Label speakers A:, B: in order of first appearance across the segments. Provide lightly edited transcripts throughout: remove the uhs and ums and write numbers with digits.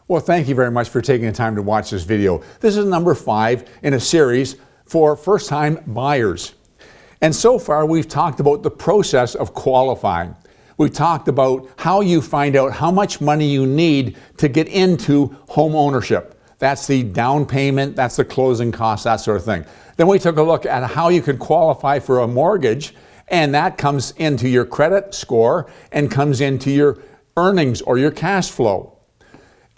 A: Well, thank you very much for taking the time to watch this video. This is number 5 in a series for first-time buyers. And so far, we've talked about the process of qualifying. We've talked about how you find out how much money you need to get into home ownership. That's the down payment, that's the closing costs, that sort of thing. Then we took a look at how you can qualify for a mortgage, and that comes into your credit score and comes into your earnings or your cash flow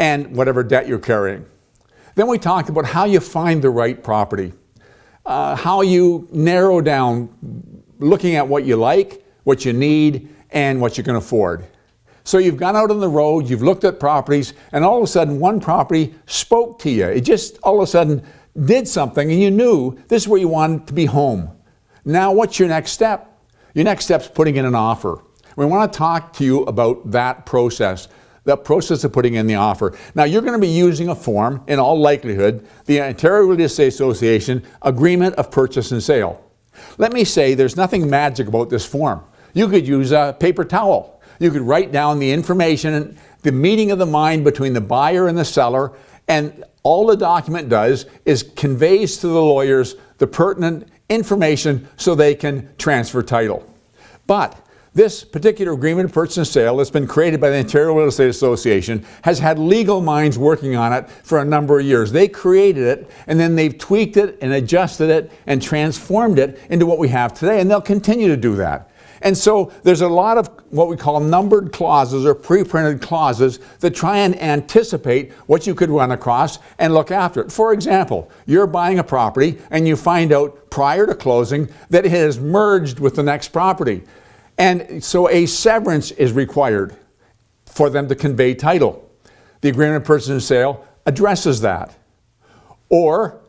A: and whatever debt you're carrying. Then we talked about how you find the right property, how you narrow down looking at what you like, what you need, and what you can afford. So you've gone out on the road, you've looked at properties, and all of a sudden one property spoke to you. It just all of a sudden did something, and you knew this is where you wanted to be home. Now what's your next step? Your next step is putting in an offer. We want to talk to you about that process. The process of putting in the offer. Now you're going to be using a form, in all likelihood, the Ontario Real Estate Association Agreement of Purchase and Sale. Let me say there's nothing magic about this form. You could use a paper towel. You could write down the information, the meeting of the mind between the buyer and the seller, and all the document does is conveys to the lawyers the pertinent information so they can transfer title. But this particular agreement of purchase and sale that's been created by the Ontario Real Estate Association has had legal minds working on it for a number of years. They created it and then they've tweaked it and adjusted it and transformed it into what we have today, and they'll continue to do that. And so there's a lot of what we call numbered clauses or pre-printed clauses that try and anticipate what you could run across and look after it. For example, you're buying a property and you find out prior to closing that it has merged with the next property. And so a severance is required for them to convey title. The agreement of purchase and sale addresses that. Or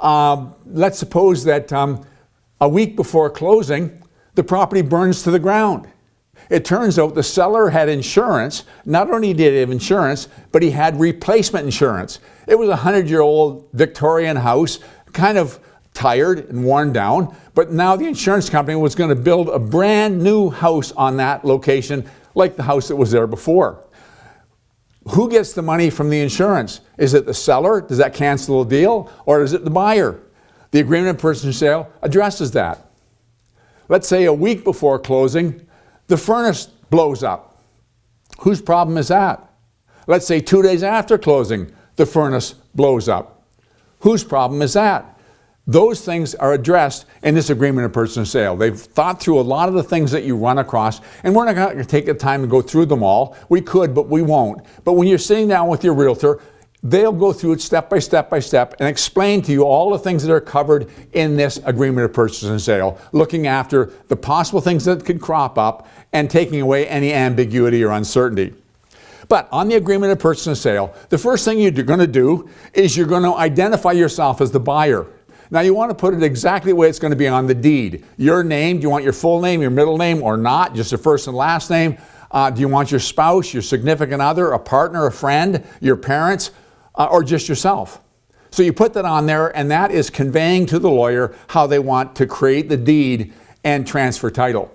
A: let's suppose that a week before closing, the property burns to the ground. It turns out the seller had insurance. Not only did he have insurance, but he had replacement insurance. It was a 100-year-old Victorian house, kind of tired and worn down, but now the insurance company was going to build a brand new house on that location like the house that was there before. Who gets the money from the insurance? Is it the seller? Does that cancel the deal? Or is it the buyer? The agreement of purchase and sale addresses that. Let's say a week before closing, the furnace blows up. Whose problem is that? Let's say 2 days after closing, the furnace blows up. Whose problem is that? Those things are addressed in this agreement of purchase and sale. They've thought through a lot of the things that you run across, and we're not going to take the time to go through them all. We could, but we won't. But when you're sitting down with your realtor, they'll go through it step by step by step and explain to you all the things that are covered in this agreement of purchase and sale, looking after the possible things that could crop up and taking away any ambiguity or uncertainty. But on the agreement of purchase and sale, the first thing you're going to do is you're going to identify yourself as the buyer. Now you want to put it exactly the way it's going to be on the deed. Your name, do you want your full name, your middle name, or not? Just your first and last name? Do you want your spouse, your significant other, a partner, a friend, your parents, or just yourself? So you put that on there, and that is conveying to the lawyer how they want to create the deed and transfer title.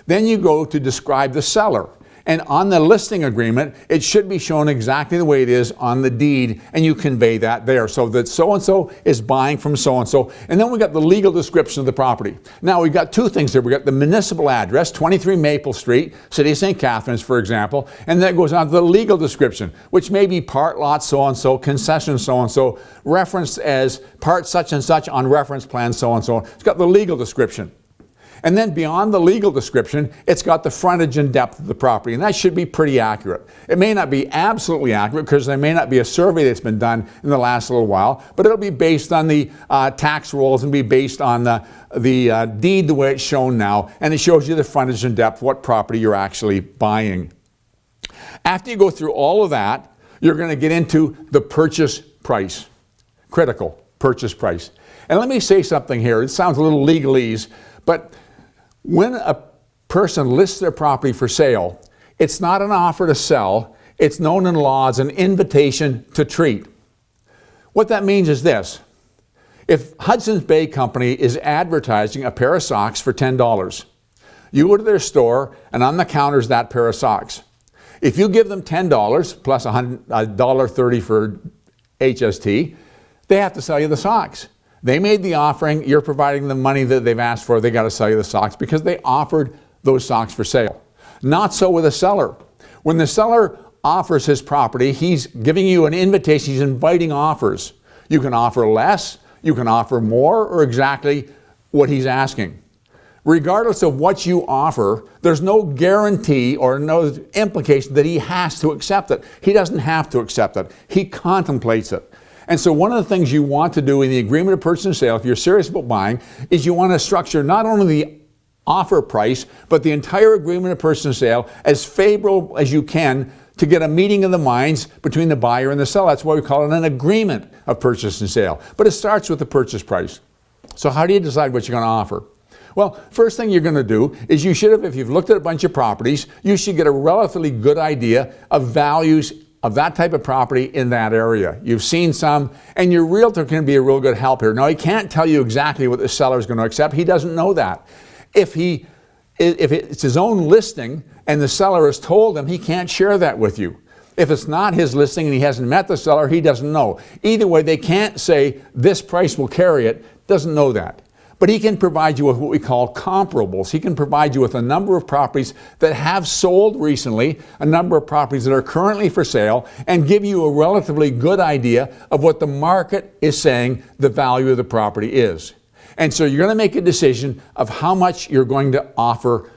A: Then you go to describe the seller. And on the listing agreement, it should be shown exactly the way it is on the deed, and you convey that there. So that so-and-so is buying from so-and-so. And then we got the legal description of the property. Now we've got two things here. We've got the municipal address, 23 Maple Street, City of St. Catharines, for example. And then it goes on to the legal description, which may be part lot so-and-so, concession so-and-so, referenced as part such and such on reference plan so-and-so. It's got the legal description. And then beyond the legal description, it's got the frontage and depth of the property, and that should be pretty accurate. It may not be absolutely accurate because there may not be a survey that's been done in the last little while, but it'll be based on the tax rolls and be based on the deed the way it's shown now, and it shows you the frontage and depth, what property you're actually buying. After you go through all of that, you're going to get into the purchase price. Critical, purchase price. And let me say something here. It sounds a little legalese, but when a person lists their property for sale, it's not an offer to sell. It's known in law as an invitation to treat. What that means is this. If Hudson's Bay Company is advertising a pair of socks for $10, you go to their store and on the counter is that pair of socks. If you give them $10 plus $1.30 for HST, they have to sell you the socks. They made the offering, you're providing the money that they've asked for, they got to sell you the socks because they offered those socks for sale. Not so with a seller. When the seller offers his property, he's giving you an invitation, he's inviting offers. You can offer less, you can offer more, or exactly what he's asking. Regardless of what you offer, there's no guarantee or no implication that he has to accept it. He doesn't have to accept it. He contemplates it. And so one of the things you want to do in the agreement of purchase and sale, if you're serious about buying, is you want to structure not only the offer price, but the entire agreement of purchase and sale as favorable as you can to get a meeting of the minds between the buyer and the seller. That's why we call it an agreement of purchase and sale. But it starts with the purchase price. So how do you decide what you're going to offer? Well, first thing you're going to do is you should have, if you've looked at a bunch of properties, you should get a relatively good idea of values of that type of property in that area. You've seen some, and your realtor can be a real good help here. Now, he can't tell you exactly what the seller is going to accept. He doesn't know that. If it's his own listing and the seller has told him, he can't share that with you. If it's not his listing and he hasn't met the seller, he doesn't know. Either way, they can't say this price will carry it. Doesn't know that. But he can provide you with what we call comparables. He can provide you with a number of properties that have sold recently, a number of properties that are currently for sale, and give you a relatively good idea of what the market is saying the value of the property is. And so you're going to make a decision of how much you're going to offer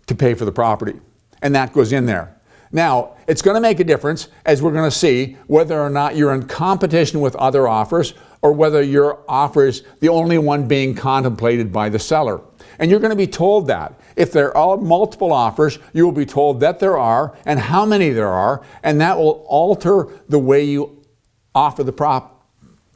A: to pay for the property. And that goes in there. Now, it's going to make a difference, as we're going to see, whether or not you're in competition with other offers or whether your offer is the only one being contemplated by the seller. And you're going to be told that. If there are multiple offers, you will be told that there are and how many there are, and that will alter the way you offer the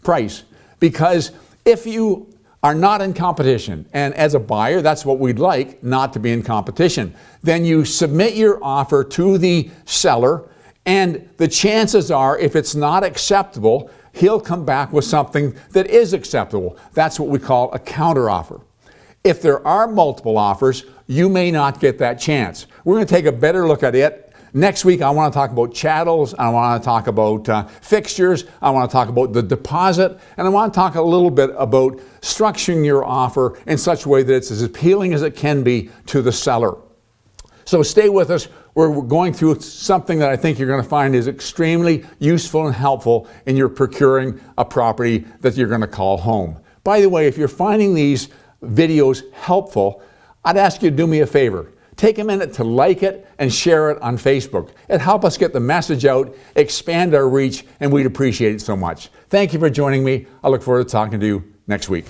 A: price. Because if you are not in competition, and as a buyer, that's what we'd like, not to be in competition, then you submit your offer to the seller, and the chances are, if it's not acceptable, he'll come back with something that is acceptable. That's what we call a counteroffer. If there are multiple offers, you may not get that chance. We're going to take a better look at it. Next week, I want to talk about chattels, I want to talk about fixtures, I want to talk about the deposit, and I want to talk a little bit about structuring your offer in such a way that it's as appealing as it can be to the seller. So stay with us. We're going through something that I think you're going to find is extremely useful and helpful in your procuring a property that you're going to call home. By the way, if you're finding these videos helpful, I'd ask you to do me a favor. Take a minute to like it and share it on Facebook. It helps us get the message out, expand our reach, and we'd appreciate it so much. Thank you for joining me. I look forward to talking to you next week.